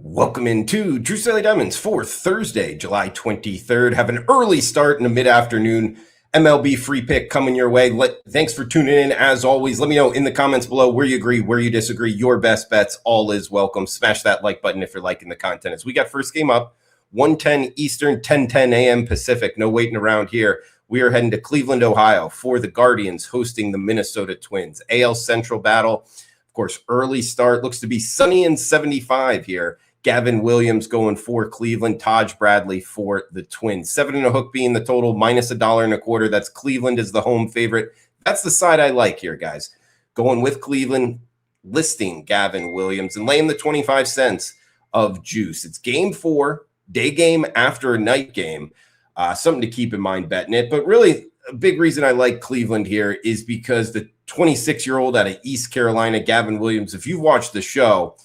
Welcome into Drew Staley Diamonds for Thursday, July 23rd. Have an early start in the mid-afternoon MLB free pick coming your way. Thanks for tuning in. As always, let me know in the comments below where you agree, where you disagree, your best bets. All is welcome. Smash that like button if you're liking the content. As we got first game up, 1:10 Eastern, 10:10 a.m. Pacific. No waiting around here. We are heading to Cleveland, Ohio for the Guardians hosting the Minnesota Twins. AL Central battle. Of course, early start. Looks to be sunny and 75 here. Gavin Williams going for Cleveland, Taj Bradley for the Twins. 7.5 being the total, minus $1.25. That's Cleveland as the home favorite. That's the side I like here, guys. Going with Cleveland, listing Gavin Williams and laying the 25 cents of juice. It's game 4, day game after a night game. Something to keep in mind betting it. But really, a big reason I like Cleveland here is because the 26-year-old out of East Carolina, Gavin Williams, if you've watched the show,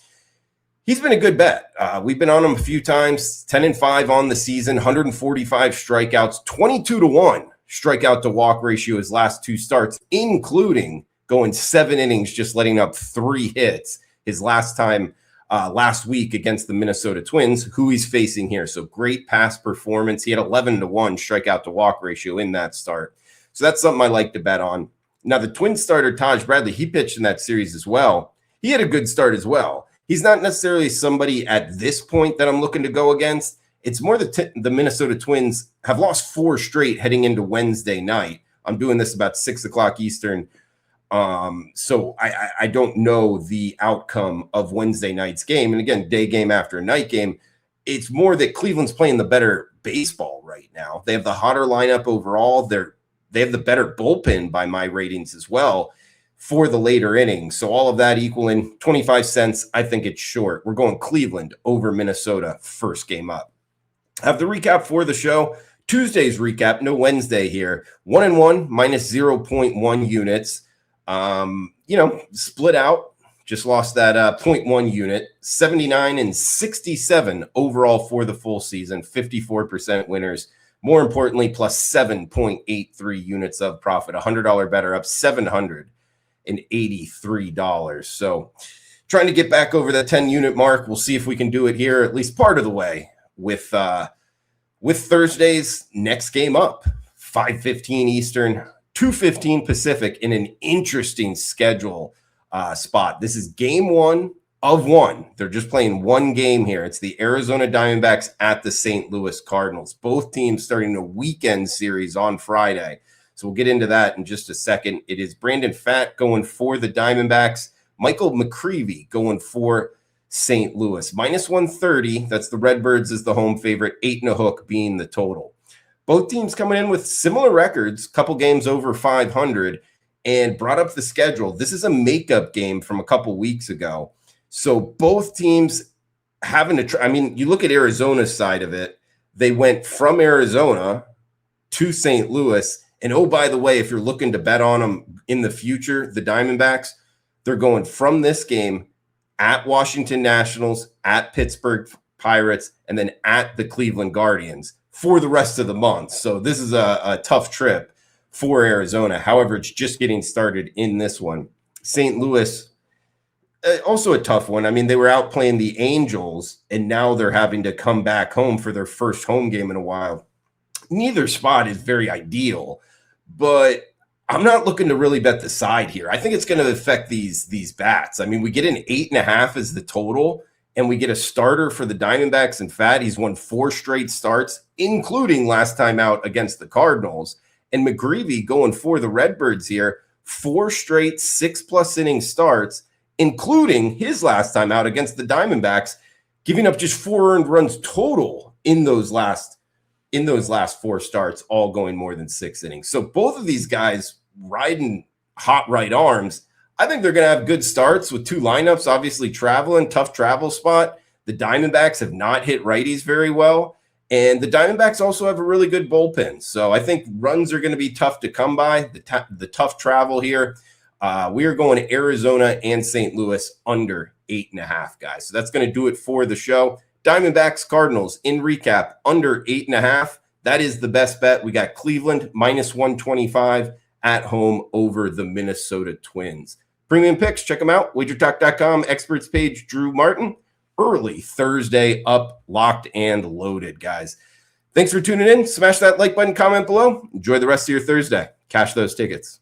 he's been a good bet. We've been on him a few times, 10-5 on the season, 145 strikeouts, 22-1 strikeout to walk ratio his last 2 starts, including going 7 innings, just letting up 3 hits his last time last week against the Minnesota Twins, who he's facing here. So great pass performance. He had 11-1 strikeout to walk ratio in that start. So that's something I like to bet on. Now, the Twins starter, Taj Bradley, he pitched in that series as well. He had a good start as well. He's not necessarily somebody at this point that I'm looking to go against. It's more the Minnesota Twins have lost 4 straight heading into Wednesday night. I'm doing this about 6 o'clock Eastern. So I don't know the outcome of Wednesday night's game. And again, day game after a night game. It's more that Cleveland's playing the better baseball right now. They have the hotter lineup overall. They have the better bullpen by my ratings as well for the later innings. So all of that equaling 25 cents. I think it's short. We're going Cleveland over Minnesota first game up. I have the recap for the show. Tuesday's recap, no Wednesday here. 1-1 minus 0.1 units. Split out. Just lost that 0.1 unit. 79 and 67 overall for the full season. 54% winners. More importantly, plus 7.83 units of profit. $100 better, up $783. So trying to get back over that 10-unit mark. We'll see if we can do it here, at least part of the way, with Thursday's next game up. 5:15 Eastern, 2:15 Pacific in an interesting schedule spot. This is game 1 of 1. They're just playing one game here. It's the Arizona Diamondbacks at the St. Louis Cardinals. Both teams starting a weekend series on Friday. So we'll get into that in just a second. It is Brandon Pfaadt going for the Diamondbacks. Michael McCreevy going for St. Louis. Minus 130. That's the Redbirds as the home favorite. 8.5 being the total. Both teams coming in with similar records, couple games over 500, and brought up the schedule. This is a makeup game from a couple weeks ago. So both teams having to try. I mean, you look at Arizona's side of it. They went from Arizona to St. Louis. And oh, by the way, if you're looking to bet on them in the future, the Diamondbacks, they're going from this game at Washington Nationals, at Pittsburgh Pirates, and then at the Cleveland Guardians for the rest of the month. So this is a tough trip for Arizona. However, it's just getting started in this one. St. Louis, also a tough one. I mean, they were out playing the Angels, and now they're having to come back home for their first home game in a while. Neither spot is very ideal, but I'm not looking to really bet the side here. I think it's going to affect these bats. I mean, we get an 8.5 as the total, and we get a starter for the Diamondbacks and Pfaadt. He's won 4 straight starts, including last time out against the Cardinals. And McGreevy going for the Redbirds here, 4 straight 6+ inning starts, including his last time out against the Diamondbacks, giving up just 4 earned runs total in those last 4 starts, all going more than 6 innings. So both of these guys riding hot right arms. I think they're going to have good starts with 2 lineups, obviously traveling, tough travel spot. The Diamondbacks have not hit righties very well, and the Diamondbacks also have a really good bullpen. So I think runs are going to be tough to come by, the tough travel here. We are going to Arizona and St. Louis under 8.5, guys. So that's going to do it for the show. Diamondbacks, Cardinals, in recap, under 8.5. That is the best bet. We got Cleveland, minus 125 at home over the Minnesota Twins. Premium picks, check them out. WagerTalk.com, experts page, Drew Martin. early Thursday, up, locked, and loaded, guys. Thanks for tuning in. Smash that like button, comment below. Enjoy the rest of your Thursday. Cash those tickets.